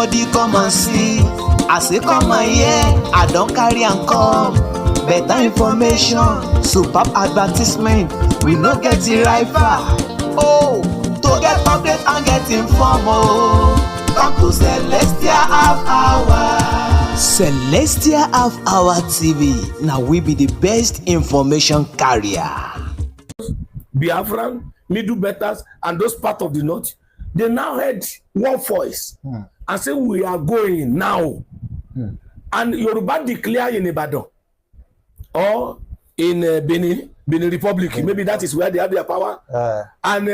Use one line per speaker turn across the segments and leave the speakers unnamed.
everybody come and see. As they come and hear, I don't carry and come. Better information, superb advertisement. We no get the rival. Oh, to get update and get informed. Oh, come to Celestial Half Hour. Celestial Half Hour TV. Now we be the best information carrier.
Biafran, Middle Betters, and those part of the north, they now heard one voice and say we are going now. And Yoruba declare in Ibadan or in Benin Republic, maybe that is where they have their power. And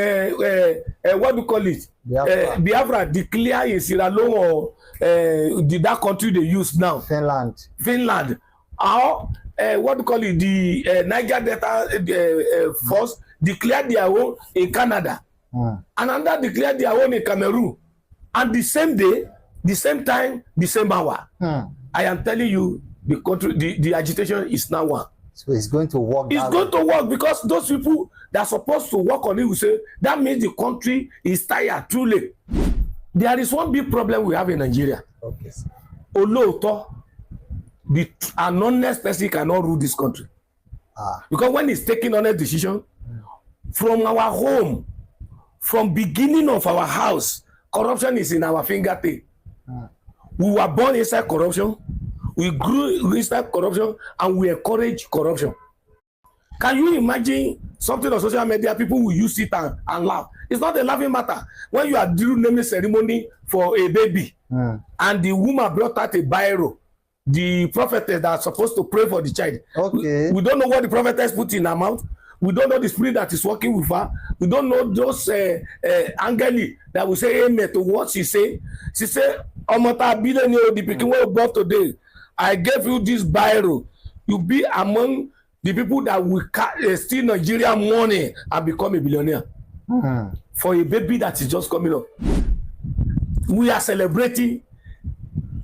what do you call it? Biafra declare in Sierra Leone or that country they use now. Finland. Or what do you call it? The Niger Delta force declare their own in Canada. And another declare their own in Cameroon. And the same day, the same time, the same hour. I am telling you, the country, the agitation is now one.
So it's going to work.
It's going to work because those people that are supposed to work on it will say that means the country is tired, too late. There is one big problem we have in Nigeria.
Okay.
Oloto, an honest person cannot rule this country. Because when he's taking honest decision, from our home, from beginning of our house, corruption is in our fingertip. We were born inside corruption, we grew inside corruption, and we encourage corruption. Can you imagine something on social media, people will use it and laugh? It's not a laughing matter. When you are doing naming ceremony for a baby, and the woman brought out a biro, the prophetess that are supposed to pray for the child.
Okay.
We don't know what the prophetess put in her mouth. We don't know the spirit that is working with her. We don't know those angeli that will say amen to what she say. She said, Omota Bideni, the picking we brought today, I gave you this biro. You be among the people that will steal Nigerian money and become a billionaire. For a baby that is just coming up. We are celebrating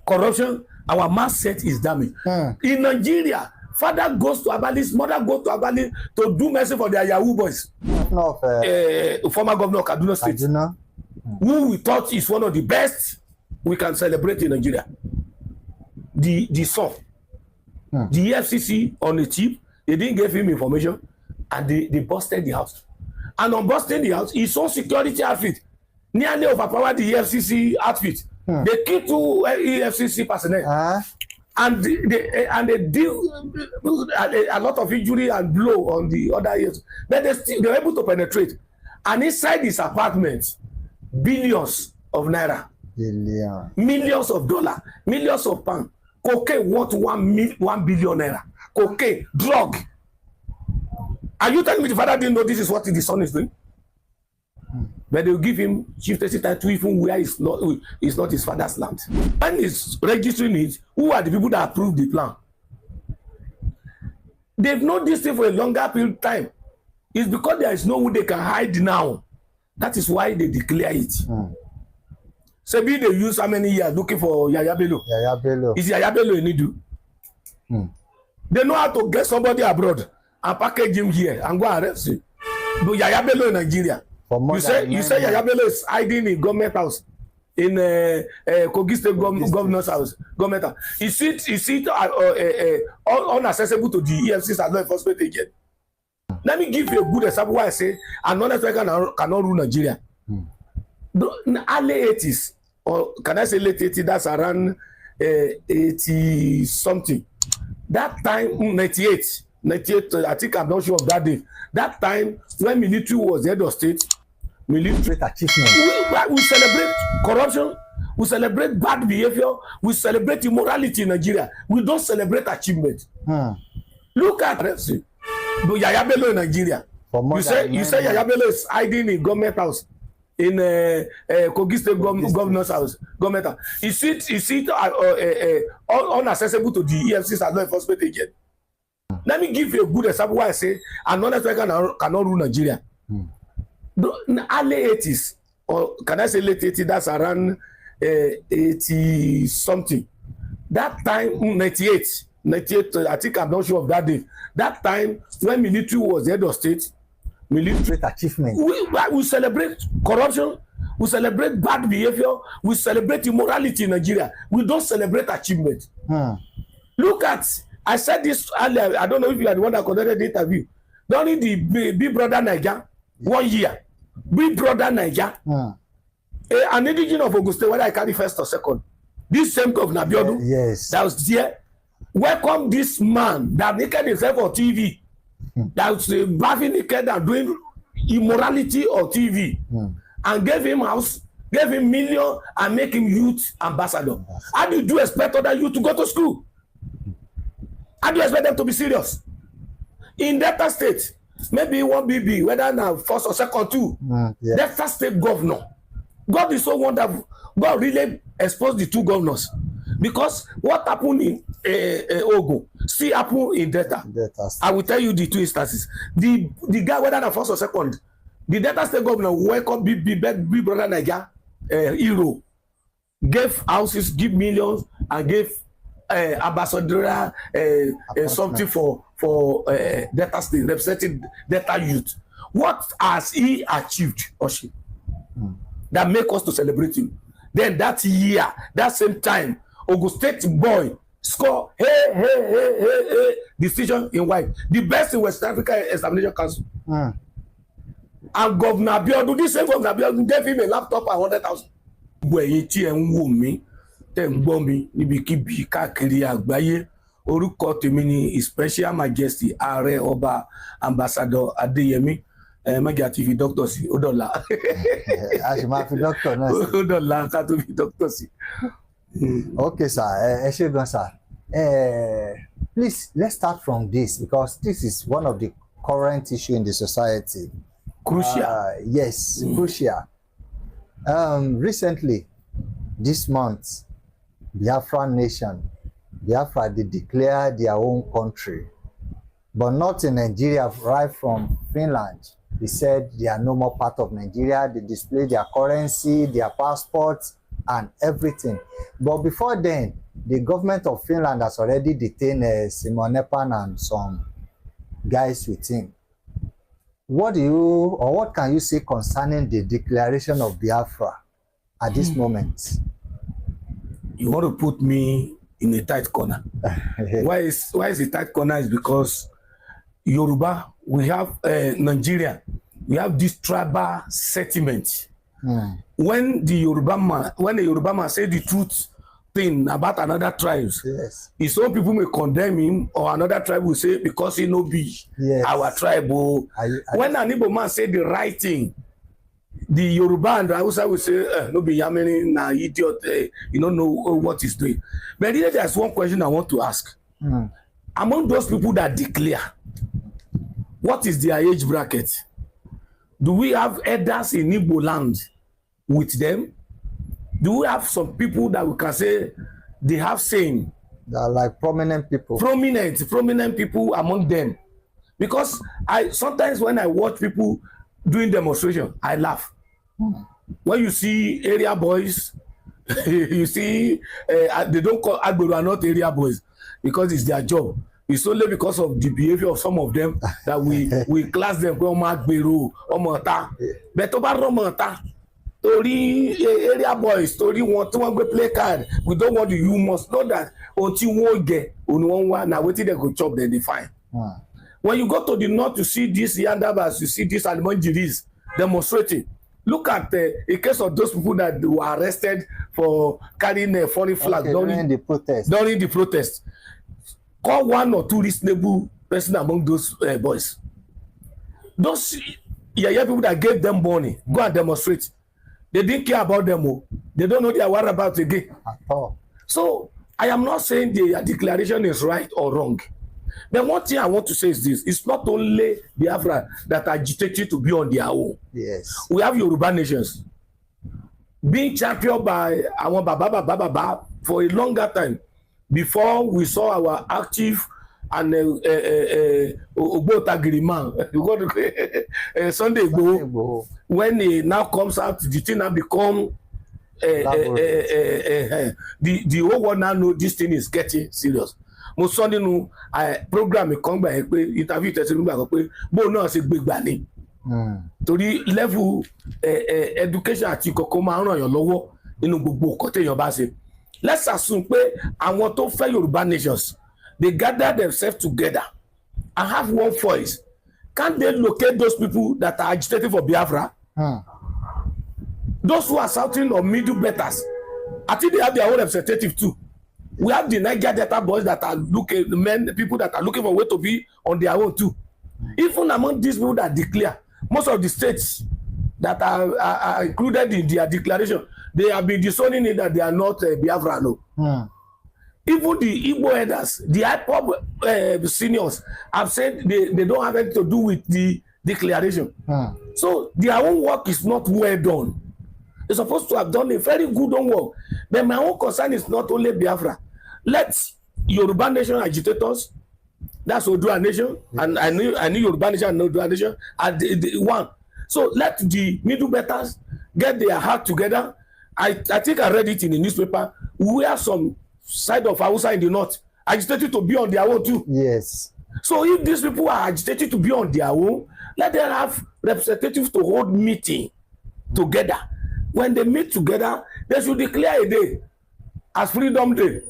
corruption. Our mindset is damaged. In Nigeria, father goes to Abali's, mother goes to Abali to do mercy for their Yahoo boys. Former governor of Kaduna State, who we thought is one of the best we can celebrate in Nigeria. The son, the FCC on the chip, they didn't give him information, and they busted the house. And on busting the house, his own security outfit nearly overpowered the FCC outfit. They killed 2 EFCC personnel. And they deal a lot of injury and blow on the other years. But they were able to penetrate. And inside his apartment, billions of naira, millions of dollars, millions of pounds, cocaine worth 1 billion naira. Cocaine, drug. Are you telling me the father didn't know this is what the son is doing? But they will give him chieftaincy title even where it's not his father's land. When he's registering it, who are the people that approve the plan? They've known this thing for a longer period of time. It's because there is no way they can hide now. That is why they declare it. Sebi they use how many years looking for Yaya Bello?
Yaya Bello.
Is Yaya Bello in Idu? They know how to get somebody abroad and package him here and go arrest him. But Yaya Bello in Nigeria. You say Yaya Bello is hiding in government house, in Kogi State governor's house, government house. Is it unaccessible to the EFCs and law enforcement agent? Let me give you a good example why I say an honest person cannot rule Nigeria. Early 80s, or can I say late 80s, that's around 80 something. That time, 98, I think I'm not sure of that day. That time, when military was the head of state, military achievement. We celebrate corruption, we celebrate bad behavior, we celebrate immorality in Nigeria. We don't celebrate achievement. Look at Yaya Bello in Nigeria. You say Yaya Bello is hiding in government house, in Kogi State governor's house, government house. Is it unaccessible to the EFCs and law enforcement agent? Let me give you a good example why I say an honest person cannot rule Nigeria. Early 80s, or can I say late 80s, that's around 80 something. That time, 98, I think I'm not sure of that day. That time, when military was the head of state, military achievement. We celebrate corruption, We celebrate bad behavior. We celebrate immorality in Nigeria. We don't celebrate achievement. Look at, I said this earlier. I don't know if you are the one that conducted the interview. During the Big Brother Niger, 1 year. Big Brother Niger. An indigenous of Ogun State, whether I carry first or second. This same governor Abiodun
Yes.
that was there welcome this man that naked himself on TV, that was bathing naked and doing immorality on TV, and gave him house, gave him million, and make him youth ambassador. How do you expect other youth to go to school? How do you expect them to be serious? In Delta State, maybe one BB, whether now first or second two, Delta State governor. God is so wonderful. God really exposed the two governors, because what happened in Ogun still happen in Delta. I will tell you the two instances. The guy, whether the first or second, the Delta State governor welcome big brother Niger hero, gave houses, give millions, and gave ambassador something for Delta State, representing Delta youth. What has he achieved, Oshi, that make us to celebrate him? Then that year, that same time, Ogun State boy score decision in white, the best in West Africa Examination Council. And Governor Abiodun, this same Governor Abiodun, gave him a laptop and 100,000. Gbogbo ẹ̀yin tí ẹ ń wò mí, tẹ́ ń gbọ́ mi níbikíbi káàkiri àgbáyé, orúkọ tèmi ni His Special Majesty Ààrẹ Ọba Ambassador Adéyẹmí. Mẹ́gà ti fi doctor sí, ó dọ̀la.
A ṣì máa fi doctor náà sí.
Ó dọ̀la ká tó fi doctor sí.
Okay, sir. Ẹ ṣé gan, sir. Please, let's start from this, because this is one of the current issue in the society.
Crucial.
Yes, crucial. Recently, this month, Biafra nation, Biafra, they declared their own country, but not in Nigeria, right from Finland. They said they are no more part of Nigeria. They display their currency, their passports, and everything. But before then, the government of Finland has already detained Simon Epan and some guys with him. What can you say concerning the declaration of Biafra at this moment?
You want to put me in a tight corner. Why is a tight corner? Is because Yoruba, we have Nigeria, we have this tribal sentiment. When the Yoruba man say the truth thing about another tribes,
Yes.
some people may condemn him, or another tribe will say because he no be our tribe. When an Igbo man say the right thing, the Yoruba and the Hausa will say, no be Yameni, na idiot, you don't know what he's doing. But there's one question I want to ask. Among those people that declare, what is their age bracket? Do we have elders in Igbo land with them? Do we have some people that we can say they have saying?
They are like prominent people.
Prominent people among them. Because sometimes when I watch people doing demonstration, I laugh. When you see area boys, you see they don't call Agbero are not area boys because it's their job. It's only because of the behavior of some of them that we class them Agbero, Omota. But Omota, Tori area boys, Tori want to play card. We don't want you must know that until you won't get on one now waiting they go chop, then they find. When you go to the north to see these Yandabas, you see these Almonjiris demonstrating. Look at a case of those people that were arrested for carrying a foreign flag during
the protest.
During the protest. Call one or two reasonable person among those boys. Those people that gave them money, go and demonstrate. They didn't care about them. They don't know their whereabouts again.
At all.
So I am not saying the declaration is right or wrong. But one thing I want to say is this: it's not only Biafra that agitated to be on their own.
Yes.
We have Yoruba nations being championed by our Baba for a longer time before we saw our active and Ogbotagiriman Sunday Igboho. When he now comes out, the thing now become the whole world now know this thing is getting serious. Mo sọ nínú program kan gbà yẹn pé interview tẹ̀sí nígbà kan pé bóun náà ṣe gbé gbà ní torí level education àti kọ̀ọ̀kan máa ń ràn yàn lọ́wọ́ nínú gbogbo nǹkan téèyàn bá ṣe. Let's assume pé àwọn tó fẹ́ Yorùbá nations they gather themselves together and have one voice. Can't they locate those people that are agitating for Biafra? Those who are shouting on middle betters, I think they have their own representative too. We have the Niger Delta boys that are looking, people that are looking for a way to be on their own too. Even among these people that declare, most of the states that are included in their declaration, they have been disowning it that they are not Biafra. No. Even the Igbo elders, the IPOB seniors have said they don't have anything to do with the declaration. So their own work is not well done. They're supposed to have done a very good own work. But my own concern is not only Biafra. Let Yoruba nation agitators, that's Odua nation, and I knew Yoruba nation and Odua nation are the one. So let the middle betters get their heart together. I think I read it in the newspaper. We have some side of Hausa in the north agitated to be on their own too.
Yes.
So if these people are agitated to be on their own, let them have representatives to hold meeting together. When they meet together, they should declare a day as Freedom Day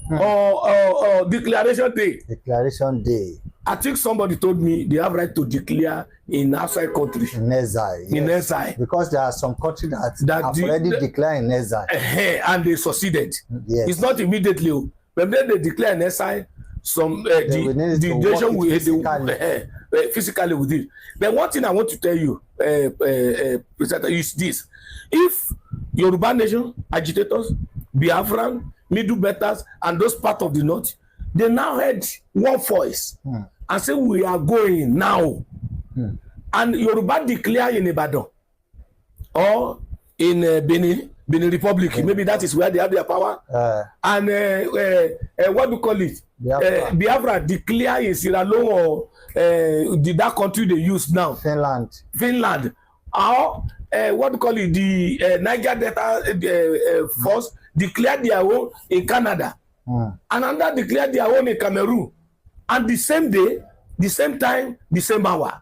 or Declaration Day.
Declaration Day.
I think somebody told me they have right to declare in outside country.
In exile. Yes.
In exile.
Because there are some countries that have already declared in exile.
And they succeeded.
Yes.
It's not immediately. When they declare in exile, some the nation will physically with it. But one thing I want to tell you, Presenter, is this. If Yoruba nation agitators, Biafran, middle betters, and those parts of the north, they now had one voice and say we are going now. And Yoruba declare in Ibadan or in Benin Republic, maybe that is where they have their power. And what do you call it? Biafra declare in Sierra Leone or that country they use now? Finland. Or what do you call it? The Niger Delta force declare their own in Canada. And another declare their own in Cameroon. And the same day, the same time, the same hour.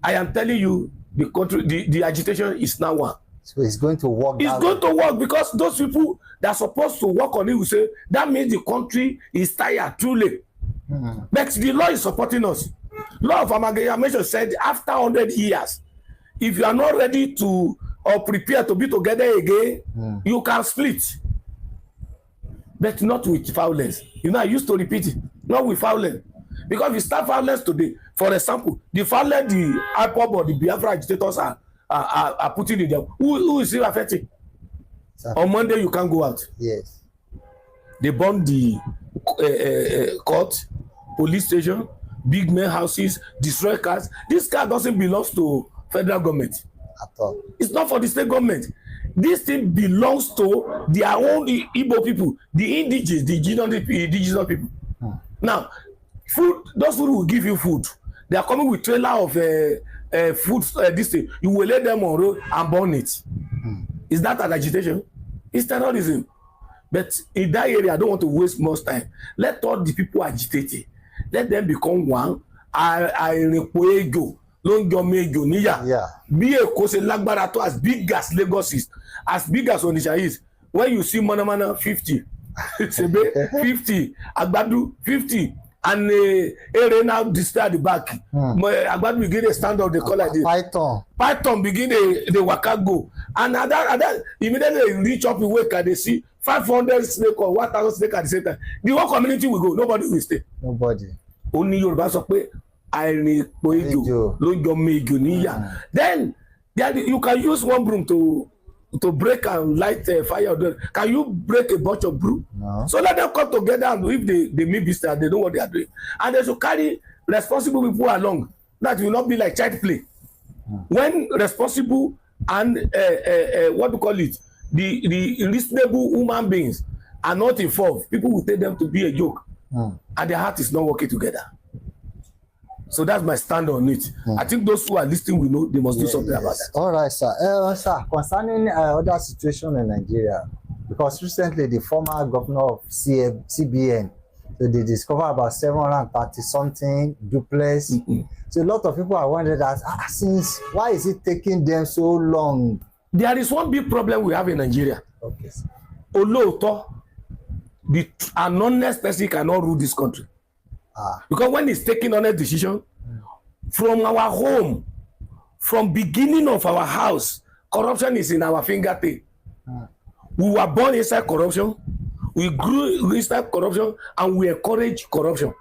I am telling you, the country, the agitation is now one.
So it's going to work.
It's going to work because those people that are supposed to work on it will say that means the country is tired, truly. But the law is supporting us. Law of amalgamation said after 100 years, if you are not ready to or prepare to be together again, you can split. But not with violence. You know, I used to repeat it, not with violence. Because if you start violence today, for example, the violence the IPOB or the Biafra agitators are putting in them, who is it affecting? On Monday, you can't go out.
Yes.
They burn the court, police station, big men houses, destroy cars. This car doesn't belong to federal government.
At all. It's
not for the state government. This thing belongs to their own Igbo people, the indigenous, the indigenous people. Now, food, those who will give you food, they are coming with trailer of food, this thing. You will let them on road and burn it. Is that an agitation? It's terrorism. But in that area, I don't want to waste much time. Let all the people agitating. Let them become one. Ló ń jọ méjò níyà bí Èkó ṣe lágbára tó as big as Lagos is, as big as Onitsha is. When you see Manamana 50 Sebe 50 Agbadu 50 and Ere now display at the back. Agbadu begin to stand up, they call like this. Python begin they waka go, and other immediately reach up in wake and they see 500 snake or 1,000 snake at the same time. The whole community will go, nobody will stay.
Nobody.
Only Yorùbá sọ pé àìrìn èpò ejò ló ń jọ méjò níyà. Then you can use one broom to break and light fire. Can you break a bunch of broom?
No.
So let them come together, and if they meet business, they know what they are doing, and they should carry responsible people along. That will not be like child play. When responsible and what do you call it, the reasonable human beings are not involved, people will take them to be a joke, and their heart is not working together. So that's my stand on it. I think those who are listening will know they must do something about that.
All right, sir. Sir, concerning other situation in Nigeria, because recently the former governor of CBN So they discover about 730 something duplex. So a lot of people are wondering that since why is it taking them so long?
There is one big problem we have in Nigeria.
Okay.
Olóòótọ́, an honest person cannot rule this country. Because when he's taking honest decision, from our home, from beginning of our house, corruption is in our fingertip. We were born inside corruption, we grew inside corruption, and we encourage corruption.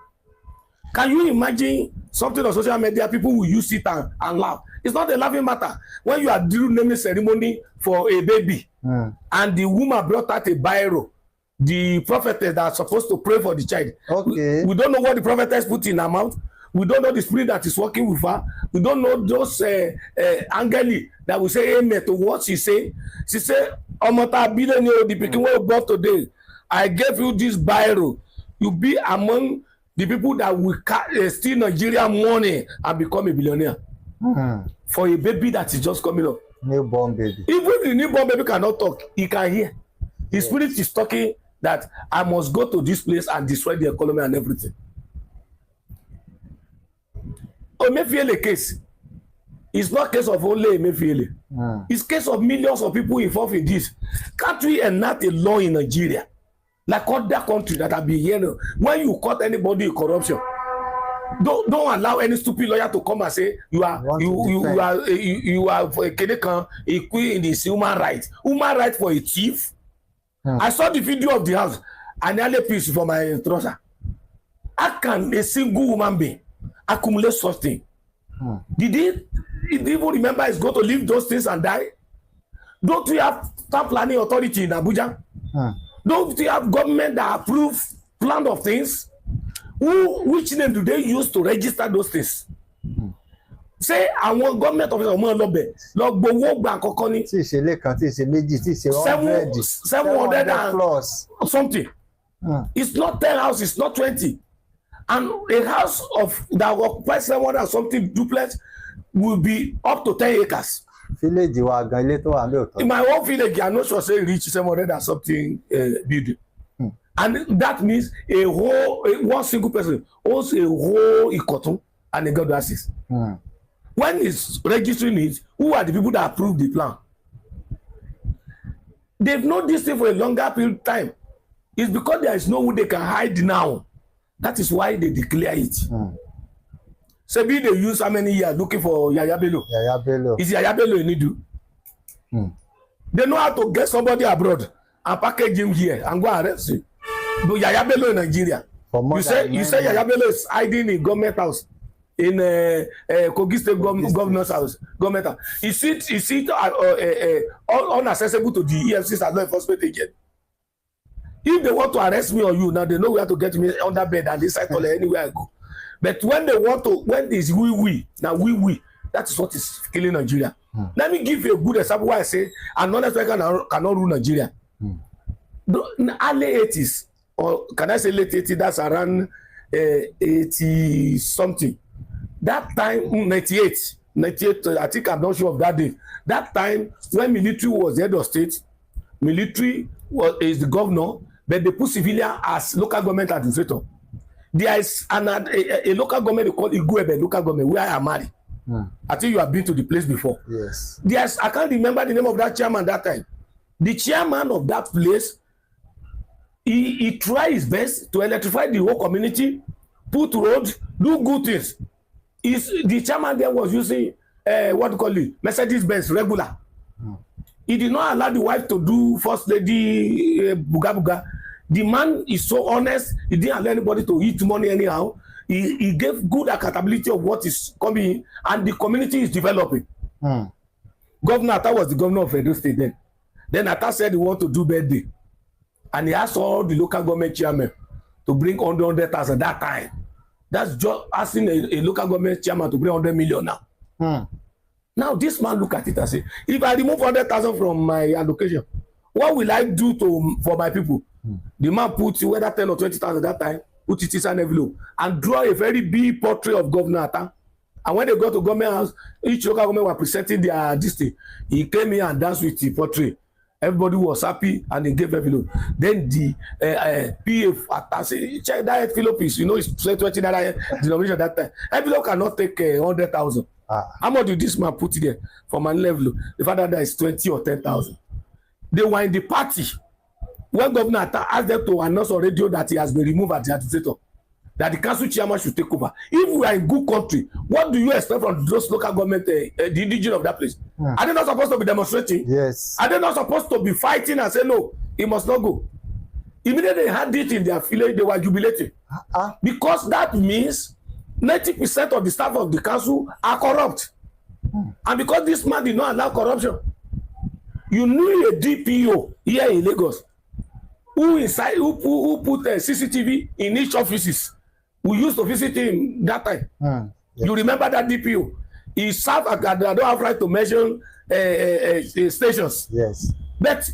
Can you imagine something on social media, people will use it and laugh? It's not a laughing matter. When you are doing naming ceremony for a baby, and the woman brought out a biro, the prophetess that are supposed to pray for the child.
Okay.
We don't know what the prophetess put in her mouth. We don't know the spirit that is working with her. We don't know those angeli that will say amen to what she say. She said, Omota Bideni, the pikin wey born today, I gave you this biro. You be among the people that will steal Nigerian money and become a billionaire. For a baby that is just coming up.
Newborn baby.
Even the newborn baby cannot talk, he can hear. His spirit is talking that I must go to this place and destroy the economy and everything. Emefiele case is not case of only Emefiele. It's case of millions of people involved in this. Can't we enact a law in Nigeria like other countries that have been here? When you caught anybody in corruption, don't allow any stupid lawyer to come and say you are for a Kenekan a queen in this human rights. Human right for a thief. I saw the video of the house and nearly piece for my trouser. How can a single human being accumulate such thing? Did he even remember he's going to leave those things and die? Don't we have town planning authority in Abuja? Don't we have government that approve plan of things? Which name do they use to register those things? Say àwọn government officer ọmọ lọbẹ lọ gbowó gbà kọkọ ní.
Tí ìṣẹ̀lẹ̀ kan tí ìṣe méjì tí ìṣe
700 and
plus
something. It's not 10 houses, it's not 20. And a house of that occupies 700 and something duplex will be up to 10 acres.
Village wa gan ilé tó wà ní òtọ́.
In my own village, I'm not sure say reach 700 and something building. And that means one single person owns a whole Ikotun and a God access. When he's registering it, who are the people that approve the plan? They've known this thing for a longer period of time. It's because there is no way they can hide now. That is why they declare it. Sebi they use how many years looking for Yaya Bello?
Yaya Bello.
Is Yaya Bello in Nidu? They know how to get somebody abroad and package him here and go arrest him. But Yaya Bello in Nigeria. You say Yaya Bello is hiding in government house in Kogi State governor's house. Government house. Is it unaccessible to the EFCC as law enforcement agent? If they want to arrest me or you now, they know where to get me under bed and inside toilet anywhere I go. But when they want to, when it's we, that is what is killing Nigeria. Let me give you a good example why I say an honest person cannot rule Nigeria. The early 80s, or can I say late 80s, that's around 80 something. That time, 98, I think I'm not sure of that day. That time, when military was the head of state, military is the governor, but they put civilian as local government administrator. There is a local government called Igwebe local government where I am married. I think you have been to the place before.
Yes.
I can't remember the name of that chairman that time. The chairman of that place, he tried his best to electrify the whole community, put roads, do good things. The chairman there was using Mercedes-Benz regular. He did not allow the wife to do first lady buga. The man is so honest. He didn't allow anybody to eat money anyhow. He gave good accountability of what is coming, and the community is developing. Governor Atta was the governor of Edo State then. Then Atta said he want to do birthday, and he asked all the local government chairmen to bring 100,000 that time. That's just asking a local government chairman to bring 100 million now. Now this man look at it and say, if I remove 100,000 from my allocation, what will I do for my people? The man put whether 10 or 20,000 that time, put it in an envelope and draw a very big portrait of Governor Atta. And when they go to government house, each local government were presenting their district. He came here and danced with the portrait. Everybody was happy and they gave envelope. Then the PA attached, check that envelope is, it's 20 naira denomination that time. Envelope cannot take 100,000. How much did this man put in there for my level? The father that is 20 or 10,000. They were in the party when governor asked them to announce on radio that he has been removed as the administrator, that the council chairman should take over. If we are in good country, what do you expect from those local government, the indigenous of that place? Are they not supposed to be demonstrating?
Yes.
Are they not supposed to be fighting and say no, he must not go? Immediately they had it in their village, they were jubilating. Because that means 90% of the staff of the council are corrupt. And because this man did not allow corruption, you knew a DPO here in Lagos who put CCTV in each offices. We used to visit him that time. Yes. You remember that DPO? He served at, I don't have right to mention stations.
Yes.
But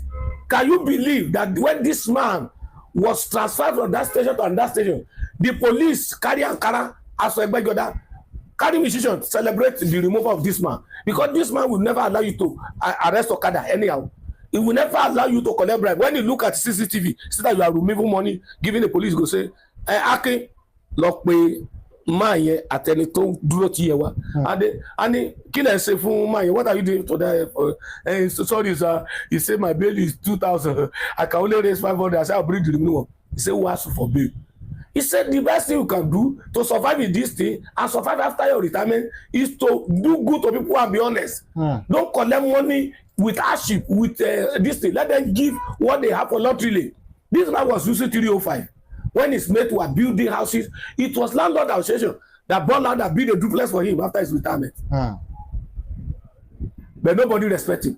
can you believe that when this man was transferred from that station to another station, the police carry Ankara as Egbejoda, carry musician celebrate the removal of this man, because this man will never allow you to arrest Okada anyhow. He will never allow you to collect bribe. When you look at CCTV, see that you are removing money, giving the police, go say, Akin, lock pay man yẹn àtẹni tó dúró ti yẹ wa. And kí lẹ ṣe fún man yẹn? What are you doing to that? Sorry sir, he say my bail is 2,000. I can only raise 500. I say I'll bring the remaining one. He say who ask for bail? He said the best thing you can do to survive in this thing and survive after your retirement is to do good to people and be honest. Don't collect money with hardship, with this thing. Let them give what they have for lottery. This man was using 305. When his mate were building houses, it was landlord association that bought land and built a duplex for him after his retirement. But nobody respects him.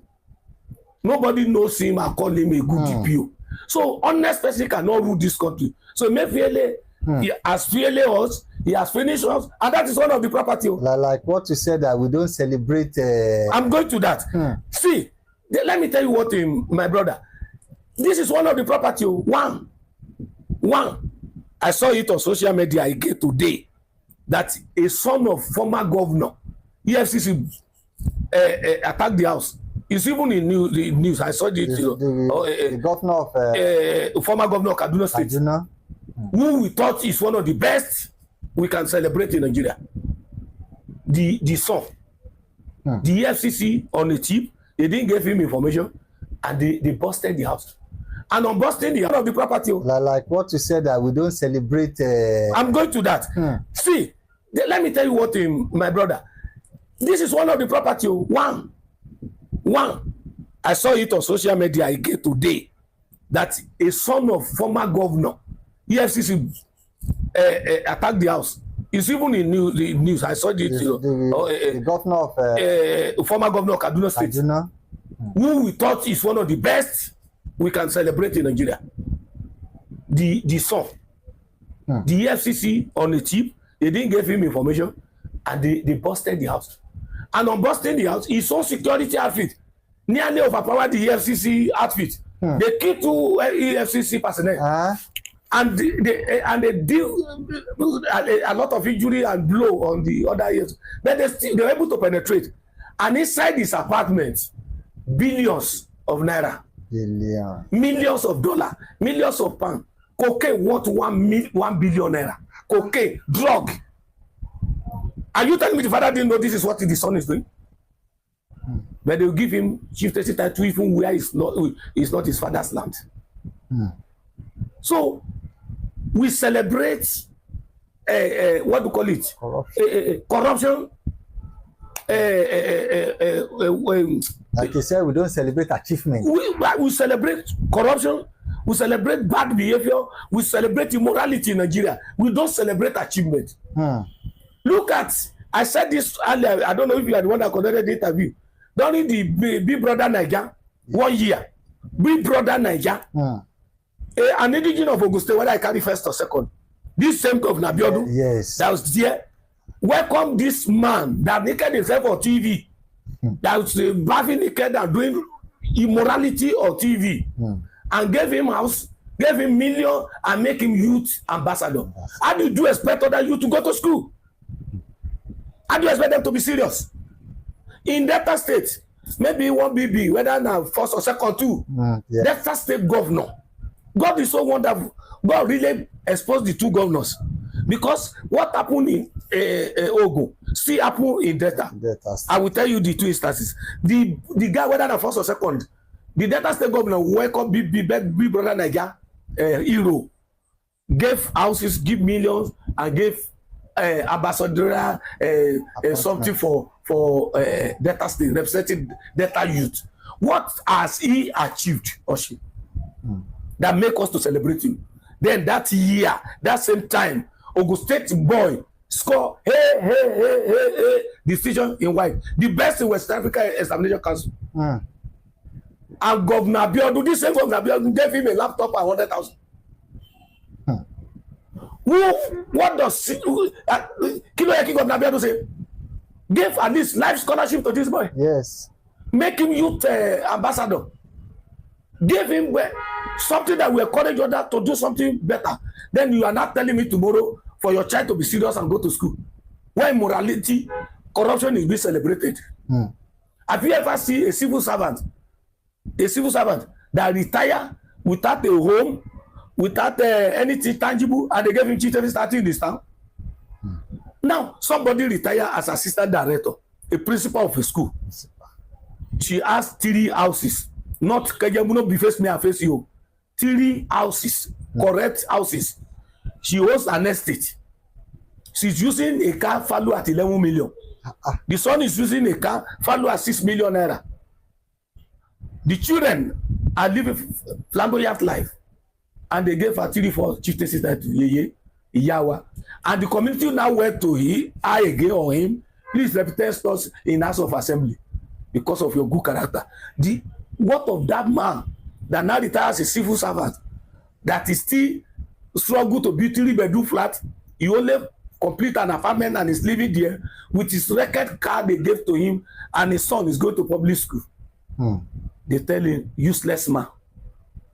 Nobody knows him and call him a good DPO. So honest person cannot rule this country. So Emefiele, he has failed us, he has finished us, and that is one of the property.
Like what you said, that we don't celebrate.
I'm going to that. See, let me tell you what, my brother. This is one of the property. One, I saw it on social media again today, that a son of former governor, EFCC, attacked the house. It's even in the news. I saw it. The
governor of
former governor of Kaduna State, who we thought is one of the best we can celebrate in Nigeria. The son, the EFCC on the tip, they didn't give him information, and they busted the house. And on busting the house of the property.
Like what you said, that we don't celebrate.
I'm going to that. See, let me tell you what, my brother. This is one of the property. One, I saw it on social media again today, that a son of former governor, EFCC, attacked the house. It's even in the news. I saw it. The
governor of
former governor of Kaduna State, who we thought is one of the best we can celebrate in Nigeria. The son, the EFCC on the tip, they didn't give him information, and they busted the house. And on busting the house, his own security outfit nearly overpowered the EFCC outfit. They killed 2 EFCC personnel, and they deal a lot of injury and blow on the other years. But they were able to penetrate, and inside his apartment, billions of naira, millions of dollars, millions of pounds, cocaine worth 1 billion naira, cocaine, drug. Are you telling me the father didn't know this is what the son is doing? But they will give him chieftaincy title even where it's not his father's land. So we celebrate what do you call it? Corruption.
Like you said, we don't celebrate achievement.
We celebrate corruption. We celebrate bad behavior. We celebrate immorality in Nigeria. We don't celebrate achievement. Look at, I said this earlier, I don't know if you are the one that conducted the interview. During the Big Brother Niger, 1 year, Big Brother Niger, an indigenous of Auguste, whether I carry first or second, this same governor Abiodun,
yes,
that was there, welcome this man that naked himself on TV, that was bathing naked and doing immorality on TV, and gave him house, gave him million, and make him youth ambassador. How do you expect other youth to go to school? How do you expect them to be serious? In Delta State, maybe one BB, whether now first or second too.
Yes.
Delta State governor. God is so wonderful. God really exposed the two governors because what happened in Ogun still happened in Delta. I will tell you the two instances. The guy, whether now first or second, the Delta State governor welcome big brother Niger hero, gave houses, give millions, and gave ambassador something for Delta State, representing Delta youth. What has he achieved, Oshi, that make us to celebrate him? Then that year, that same time, Ogun State boy score decision in white, the best in West Africa Examination Council. And Governor Abiodun, this same Governor Abiodun gave him a laptop and 100,000. What does Kilo Yeki Governor Abiodun say? Give at least life scholarship to this boy.
Yes.
Make him youth ambassador. Give him something that will encourage others to do something better. Then you are not telling me tomorrow for your child to be serious and go to school. When morality, corruption is being celebrated. Have you ever seen a civil servant that retire without a home, without anything tangible, and they gave him chief starting in this town? Now, somebody retire as assistant director, a principal of a school. She has 3 houses. Not Kajamuno be face me and face you. 3 houses, correct houses. She owns an estate. She's using a car value at 11 million. The son is using a car value at 6 million naira. The children are living flamboyant life, and they gave her 3-4 chieftaincy to Yeye Iyawa. And the community now went to I again on him. Please represent us in House of Assembly because of your good character. What of that man that now retires as a civil servant that is still struggle to build 3-bedroom flat? He only complete an apartment and is living there with his record card they gave to him, and his son is going to public school. They tell him, useless man.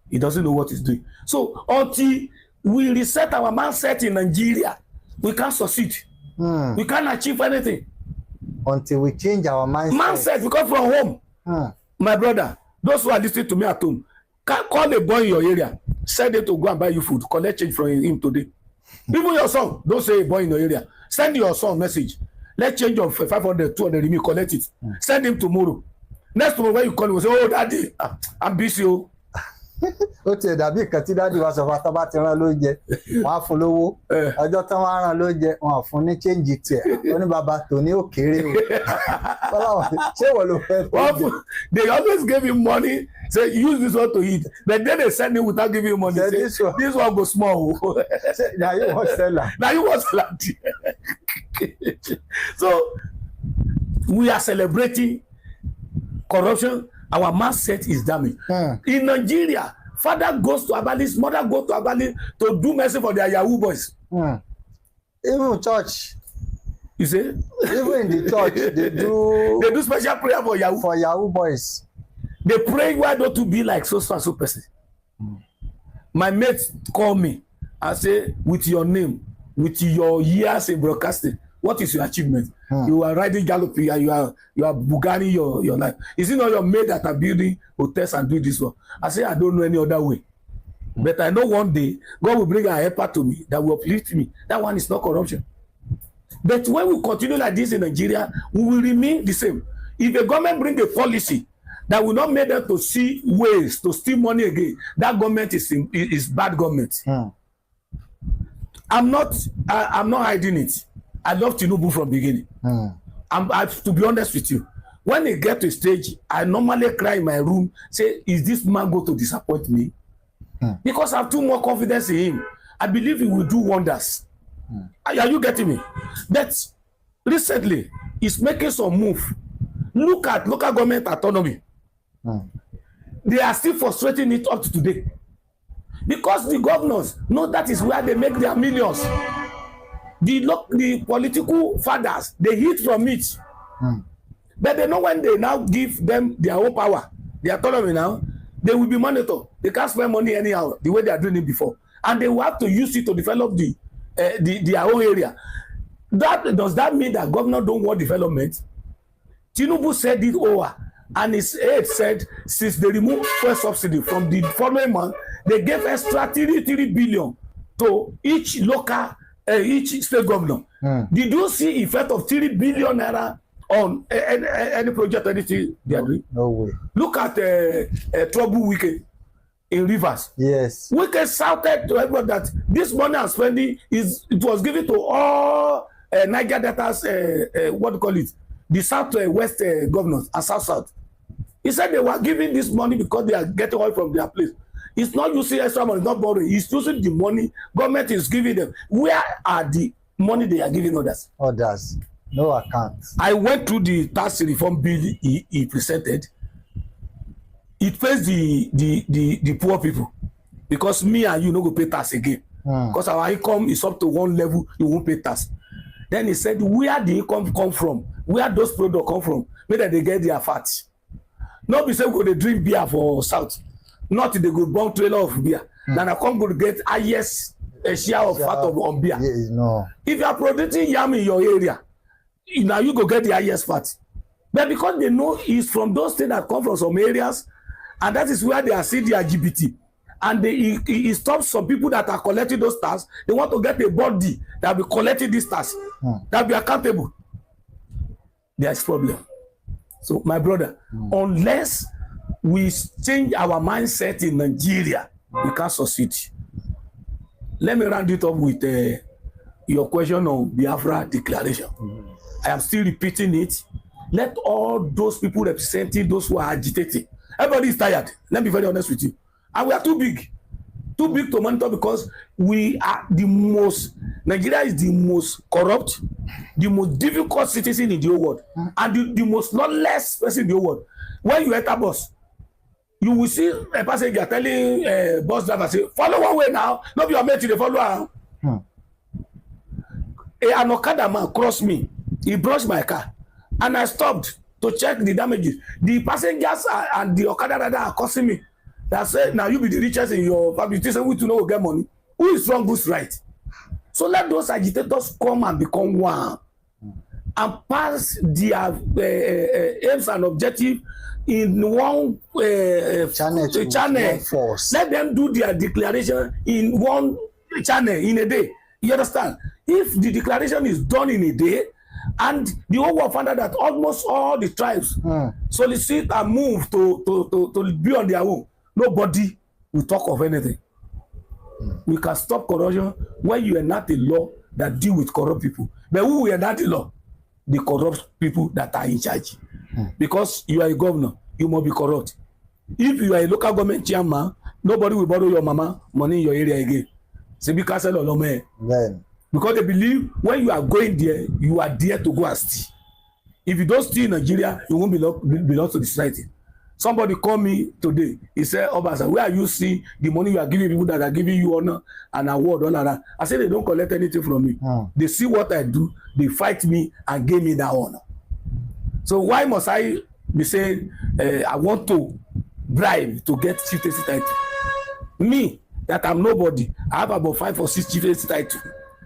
He doesn't know what he's doing. So until we reset our mindset in Nigeria, we can't succeed. We can't achieve anything.
Until we change our mindset.
We come from home. My brother, those who are listening to me at home, call a boy in your area. Send them to go and buy you food. Collect change from him today. Even your son, don't say a boy in your area. Send your son message. Let's change of 500, 200, me collect it. Send him tomorrow. Next tomorrow when you call him, say, oh, daddy, I'm busy.
Ó ti dàbí nǹkan tí dáàdi wa sọ fún àtọ́bá ti rán lóúnjẹ wọ́n á fún lówó ọjọ́ tán wọ́n á rán lóúnjẹ wọ́n á fún ní change tiẹ̀ ó ní bàbá tòní ó kéré o ṣé wọ́n ló fẹ́ tó jẹ.
They always give him money, say use this one to eat, but then they send him without giving him money, say this one go small.
Na you wan sell am.
Na you wan sell am. So we are celebrating corruption. Our mindset is damaged. In Nigeria, father goes to Abali's, mother goes to Abali to do mercy for their Yahoo boys.
Even church.
You see?
Even in the church, they do
special prayer for Yahoo.
For Yahoo boys.
They pray, why don't you be like so and so person? My mates call me and say, with your name, with your years in broadcasting, what is your achievement? You are riding jalopy and you are bugaring your life. Is it not your mate that are building hotels and do this one? I say, I don't know any other way. But I know one day God will bring a helper to me that will uplift me. That one is not corruption. But when we continue like this in Nigeria, we will remain the same. If the government bring a policy that will not make them to see ways to steal money again, that government is bad government. I'm not hiding it. I love Tinubu from the beginning. To be honest with you, when they get to a stage, I normally cry in my room, say, is this man going to disappoint me? Because I have too much confidence in him. I believe he will do wonders. Are you getting me? But recently, he's making some move. Look at local government autonomy. They are still frustrating it up to today. Because the governors know that is where they make their millions. The political fathers, they eat from it. But they know when they now give them their own power, their autonomy now, they will be monitored. They can't spend money anyhow, the way they are doing it before. And they will have to use it to develop their own area. Does that mean that governors don't want development? Tinubu said it over. and his aide said since they removed fuel subsidy from the following month, they gave extra 3 billion to each local, each state governor. Did you see effect of 3 billion naira on any project, anything they are doing?
No way.
Look at Trouble Wike in Rivers.
Yes.
Wike shouted to everyone that this money I'm spending it was given to all Niger Delta's what do you call it, the south west governors and south. He said they were giving this money because they are getting oil from their place. It's not using extra money, not borrowing. It's using the money government is giving them. Where are the money they are giving others?
Others. No accounts.
I went through the tax reform bill he presented. It pays the poor people because me and you no go pay tax again. Because our income is up to one level, you won't pay tax. Then he said, where the income come from? Where those products come from? Whether they get their fat. Not be say go dey drink beer for south. Not they go burn trailer of beer. Then I come go get highest share of fat on beer.
Yeah, no.
If you are producing yam in your area, now you go get the highest fat. But because they know it's from those things that come from some areas, and that is where they are seeing the LGBT. And it stops some people that are collecting those tax. They want to get a body that will be collecting these tax, that will be accountable. There's problem. So, my brother, unless we change our mindset in Nigeria, we can't succeed. Let me round it up with your question on Biafra declaration. I am still repeating it. Let all those people representing those who are agitating. Everybody is tired. Let me be very honest with you. And we are too big to monitor because we are the most, Nigeria is the most corrupt, the most difficult citizen in the whole world, and the most lawless person in the whole world. When you enter bus, you will see a passenger telling bus driver, say, follow one way now, not be your mate, they follow her. An Okada man crossed me, he brushed my car, and I stopped to check the damages. The passengers and the Okada rider are cursing me. They say, now you be the richest in your family. They say, we to know get money. Who is wrong, who's right? So let those agitators come and become one and pass their aims and objectives in one channel.
Force.
Let them do their declaration in one channel in a day. You understand? If the declaration is done in a day, and the whole world found out that almost all the tribes solicit and move to be on their own, nobody will talk of anything. We can stop corruption when you enact a law that deal with corrupt people. But who will enact the law? The corrupt people that are in charge. Because you are a governor, you must be corrupt. If you are a local government chairman, nobody will borrow your mama money in your area again. So be castle or no. Because they believe when you are going there, you are there to go and steal. If you don't steal in Nigeria, you won't belong to the society. Somebody called me today. He said, Obasa, where are you seeing the money you are giving people that are giving you honor and award, all that? I said, they don't collect anything from me. They see what I do, they fight me and give me that honor. So why must I be saying, I want to bribe to get chieftaincy title? Me, that I'm nobody, I have about 5 or 6 chieftaincy titles.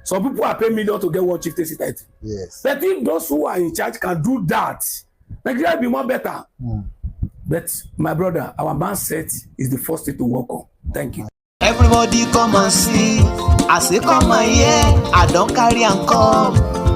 Some people are paying millions to get one chieftaincy title.
Yes.
But if those who are in charge can do that, Nigeria will be more better. But my brother, our mindset is the first thing to work on. Thank you.
Everybody come and see. I say come and hear. I don't carry and come.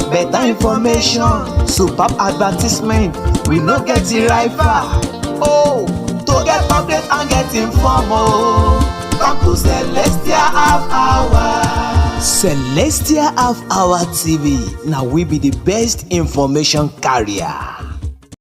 Better information, superb advertisement. We no get the rifle. Oh, to get update and get informed. Oh, come to Celestial Half Hour. Celestial Half Hour TV. Now we be the best information carrier.